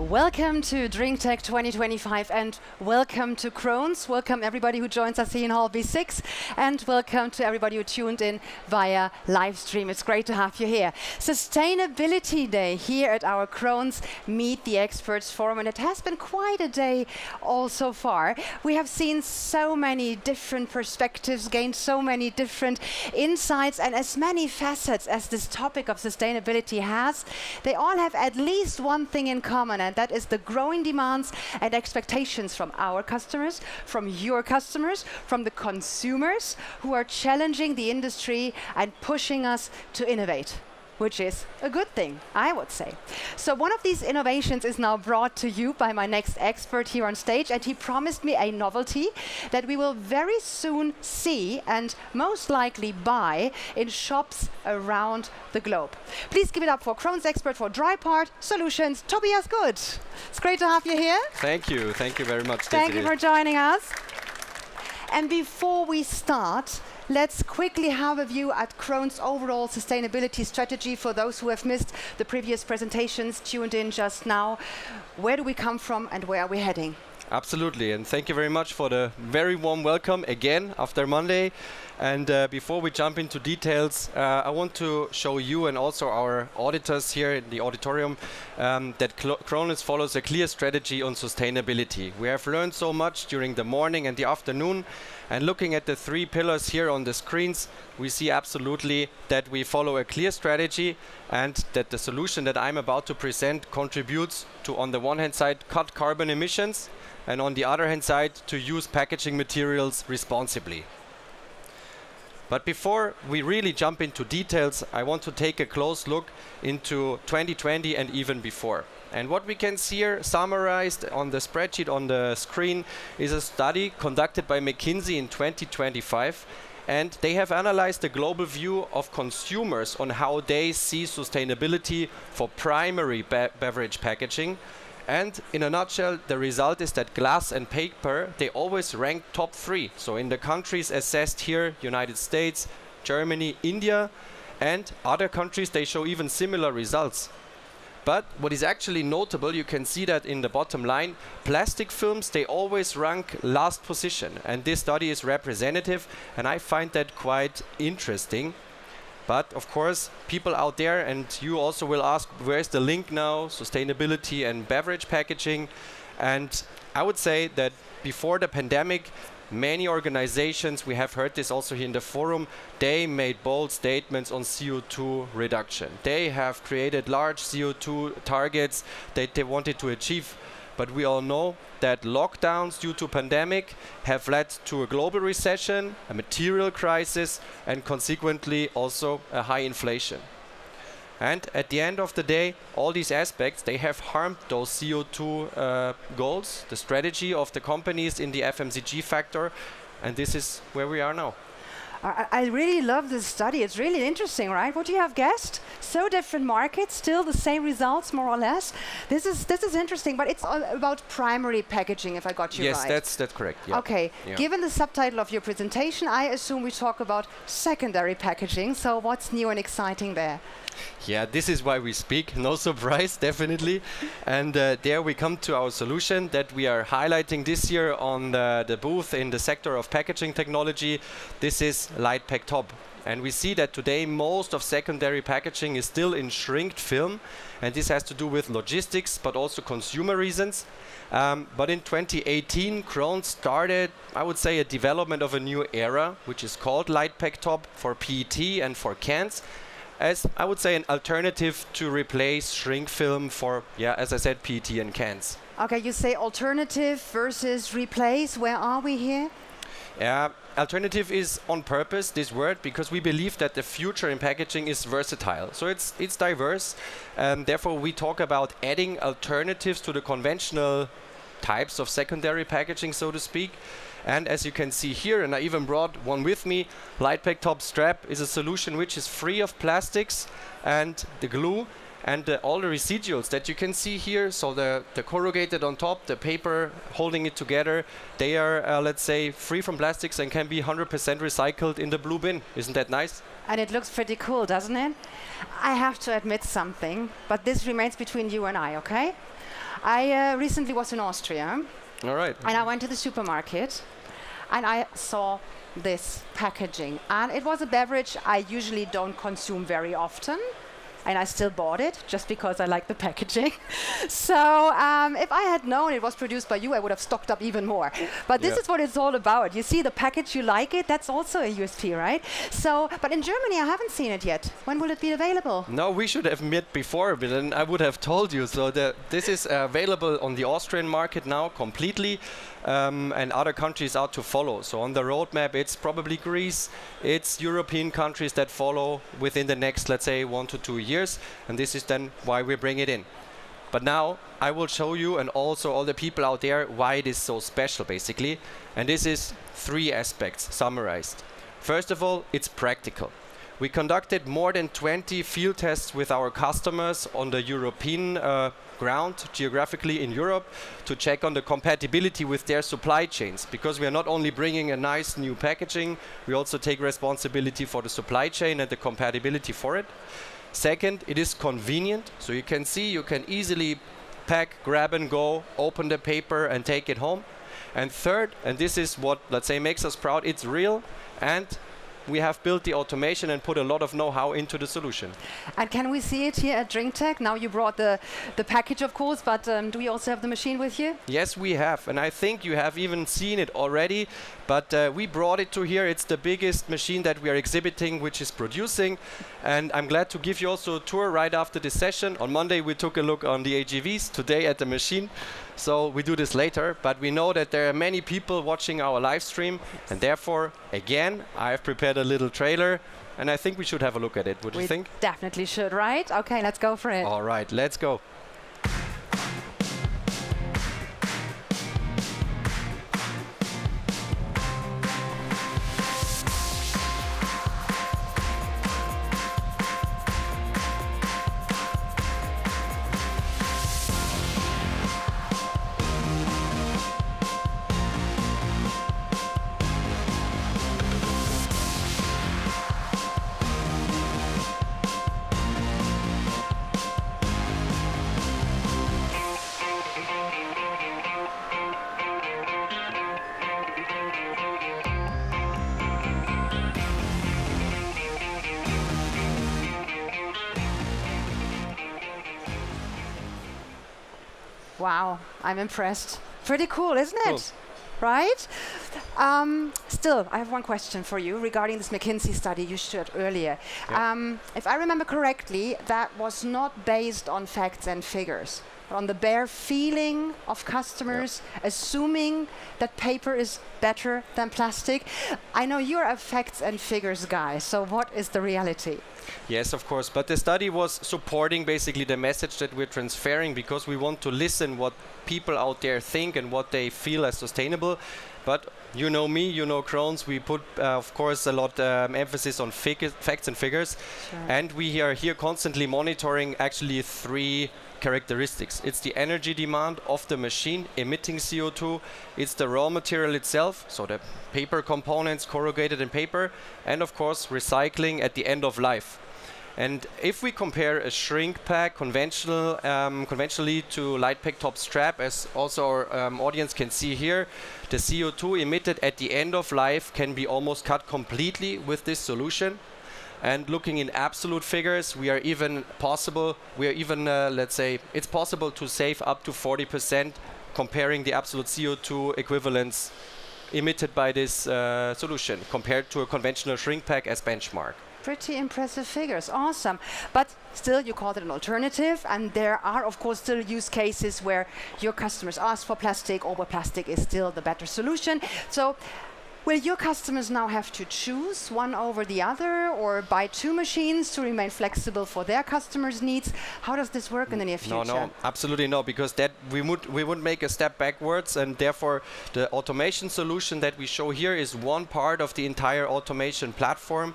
Welcome to DrinkTech 2025 and welcome to Krones. Welcome everybody who joins us here in Hall B6 and welcome to everybody who tuned in via live stream. It's great to have you here. Sustainability Day here at our Krones Meet the Experts Forum, and it has been quite a day all so far. We have seen so many different perspectives, gained so many different insights, and as many facets as this topic of sustainability has, they all have at least one thing in common, and that is the growing demands and expectations from our customers, from your customers, from the consumers who are challenging the industry and pushing us to innovate, which is a good thing, I would say. So one of these innovations is now brought to you by my next expert here on stage, and he promised me a novelty that we will very soon see and most likely buy in shops around the globe. Please give it up for Krones expert for dry part solutions, Tobias Good. It's great to have you here. Thank you very much. Thank you for joining us. And before we start, let's quickly have a view at Krones' overall sustainability strategy for those who have missed the previous presentations, tuned in just now. Where do we come from and where are we heading? Absolutely, and thank you very much for the very warm welcome again after Monday. And before we jump into details, I want to show you and also our auditors here in the auditorium that Krones follows a clear strategy on sustainability. We have learned so much during the morning and the afternoon, and looking at the three pillars here on the screens, we see absolutely that we follow a clear strategy and that the solution that I'm about to present contributes to, on the one hand side, cut carbon emissions, and on the other hand side, to use packaging materials responsibly. But before we really jump into details, I want to take a close look into 2020 and even before. And what we can see here summarized on the spreadsheet on the screen is a study conducted by McKinsey in 2025. And they have analyzed the global view of consumers on how they see sustainability for primary beverage packaging. And in a nutshell, the result is that glass and paper, they always rank top 3. So in the countries assessed here, United States, Germany, India, and other countries, they show even similar results. But what is actually notable, you can see that in the bottom line, plastic films, they always rank last position. And this study is representative, and I find that quite interesting. But of course, people out there, and you also will ask, where's the link now, sustainability and beverage packaging? And I would say that before the pandemic, many organizations, we have heard this also here in the forum, they made bold statements on CO2 reduction. They have created large CO2 targets that they wanted to achieve. But we all know that lockdowns due to pandemic have led to a global recession, a material crisis, and consequently also a high inflation. And at the end of the day, all these aspects, they have harmed those CO2 goals, the strategy of the companies in the FMCG factor, and this is where we are now. I really love this study. It's really interesting, right? What you have guessed? So different markets, still the same results, more or less. This is interesting, but it's all about primary packaging, if I got you right. Yes, that's correct. Yeah. Okay. Yeah. Given the subtitle of your presentation, I assume we talk about secondary packaging. So what's new and exciting there? Yeah, this is why we speak. No surprise, definitely. And there we come to our solution that we are highlighting this year on the booth in the sector of packaging technology. This is LightPack Top. And we see that today most of secondary packaging is still in shrinked film. And this has to do with logistics, but also consumer reasons. But in 2018, Krones started, I would say, a development of a new era, which is called LightPack Top for PET and for cans, as I would say an alternative to replace shrink film for, yeah, as I said, PET and cans. Okay, you say alternative versus replace. Where are we here? Alternative is on purpose, this word, because we believe that the future in packaging is versatile. So it's diverse. Therefore, we talk about adding alternatives to the conventional types of secondary packaging, so to speak. And as you can see here, and I even brought one with me, LightPack Top Strap is a solution which is free of plastics and the glue and all the residuals that you can see here. So the corrugated on top, the paper holding it together, they are, let's say, free from plastics and can be 100% recycled in the blue bin. Isn't that nice? And it looks pretty cool, doesn't it? I have to admit something, but this remains between you and I, okay? I recently was in Austria. All right. And I went to the supermarket and I saw this packaging. And it was a beverage I usually don't consume very often. And I still bought it just because I like the packaging. So if I had known it was produced by you, I would have stocked up even more. But this is what it's all about. You see the package, you like it, that's also a USP, right? So, but in Germany, I haven't seen it yet. When will it be available? No, we should have met before, but then I would have told you. So this is available on the Austrian market now completely. And other countries are to follow. So on the roadmap, it's probably Greece, it's European countries that follow within the next, let's say, 1 to 2 years. And this is then why we bring it in. But now I will show you and also all the people out there why it is so special, basically. And this is 3 aspects summarized. First of all, it's practical. We conducted more than 20 field tests with our customers on the European ground, geographically in Europe, to check on the compatibility with their supply chains. Because we are not only bringing a nice new packaging, we also take responsibility for the supply chain and the compatibility for it. Second, it is convenient. So you can see, you can easily pack, grab and go, open the paper and take it home. And third, and this is what, let's say, makes us proud, it's real, and we have built the automation and put a lot of know-how into the solution. And can we see it here at DrinkTech? Now you brought the package, of course, but do we also have the machine with you? Yes, we have. And I think you have even seen it already. But we brought it to here. It's the biggest machine that we are exhibiting, which is producing. And I'm glad to give you also a tour right after this session. On Monday, we took a look on the AGVs, today at the machine. So we do this later, but we know that there are many people watching our live stream, and therefore, again, I have prepared a little trailer, and I think we should have a look at it. What do you think? Definitely should, right? Okay, let's go for it. All right, let's go. Wow, I'm impressed. Pretty cool, isn't it? Cool. Right? Still, I have one question for you regarding this McKinsey study you showed earlier. Yeah. If I remember correctly, that was not based on facts and figures, but on the bare feeling of customers, assuming that paper is better than plastic. I know you're a facts and figures guy, so what is the reality? Yes, of course. But the study was supporting basically the message that we're transferring, because we want to listen what people out there think and what they feel as sustainable. But you know me, you know Krones, we put, of course, a lot emphasis on facts and figures. Sure. And we are here constantly monitoring actually 3 characteristics. It's the energy demand of the machine emitting CO2. It's the raw material itself, so the paper components, corrugated and paper, and of course recycling at the end of life. And if we compare a shrink pack conventionally to light pack top strap, as also our audience can see here, the CO2 emitted at the end of life can be almost cut completely with this solution. And looking in absolute figures, let's say, it's possible to save up to 40% comparing the absolute CO2 equivalents emitted by this solution compared to a conventional shrink pack as benchmark. Pretty impressive figures, awesome. But still, you called it an alternative, and there are, of course, still use cases where your customers ask for plastic, or where plastic is still the better solution. So, will your customers now have to choose one over the other, or buy 2 machines to remain flexible for their customers' needs? How does this work in the near future? No, absolutely no, because that we would make a step backwards, and therefore the automation solution that we show here is one part of the entire automation platform.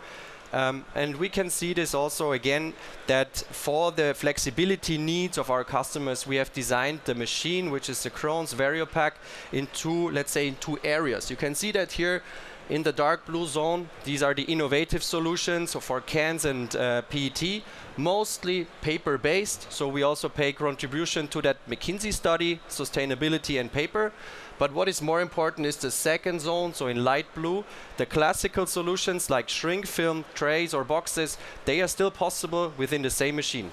And we can see this also again, that for the flexibility needs of our customers, we have designed the machine, which is the Krones VarioPack, in 2 areas. You can see that here In the dark blue zone, these are the innovative solutions so for cans and PET, mostly paper-based. So we also pay contribution to that McKinsey study, sustainability and paper. But what is more important is the second zone, so in light blue, the classical solutions like shrink film, trays or boxes, they are still possible within the same machine.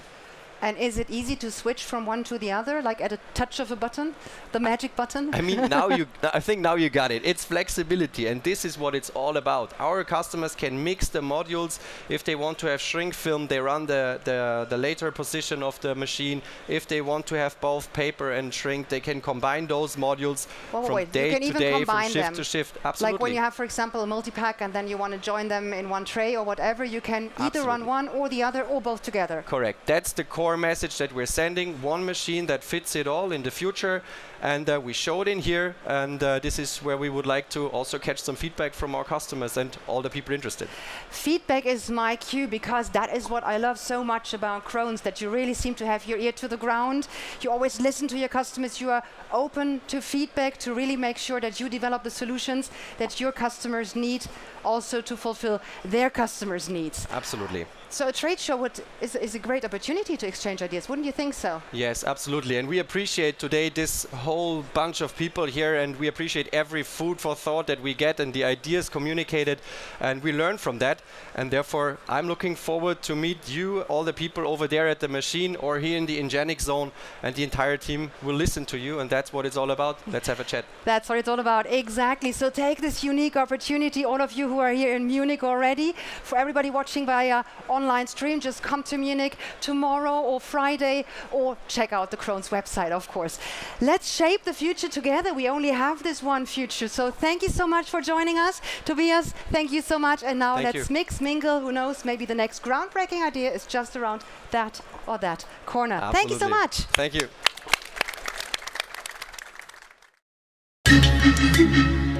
And is it easy to switch from one to the other, like at a touch of a button, the magic button? I mean, I think now you got it. It's flexibility, and this is what it's all about. Our customers can mix the modules. If they want to have shrink film, they run the later position of the machine. If they want to have both paper and shrink, they can combine those modules from day to day, from shift to shift. Absolutely. Like when you have, for example, a multi-pack and then you want to join them in one tray or whatever, you can either run one or the other or both together. Correct. That's the core message that we're sending, one machine that fits it all in the future, and we show it in here, and this is where we would like to also catch some feedback from our customers and all the people interested. Feedback is my cue, because that is what I love so much about Krones, that you really seem to have your ear to the ground. You always listen to your customers. You are open to feedback to really make sure that you develop the solutions that your customers need, also to fulfill their customers' needs. Absolutely. So a trade show is a great opportunity to exchange ideas, wouldn't you think so? Yes, absolutely. And we appreciate today this whole bunch of people here, and we appreciate every food for thought that we get and the ideas communicated, and we learn from that. And therefore, I'm looking forward to meet you, all the people over there at the machine or here in the Ingenic zone, and the entire team will listen to you, and that's what it's all about. Let's have a chat. That's what it's all about, exactly. So take this unique opportunity, all of you who are here in Munich already. For everybody watching via online stream, just come to Munich tomorrow or Friday, or check out the Krones website, of course. Let's shape the future together. We only have this one future. So thank you so much for joining us. Tobias, thank you so much. And now let's mix, mingle. Who knows, maybe the next groundbreaking idea is just around that or that corner. Absolutely. Thank you so much. Thank you.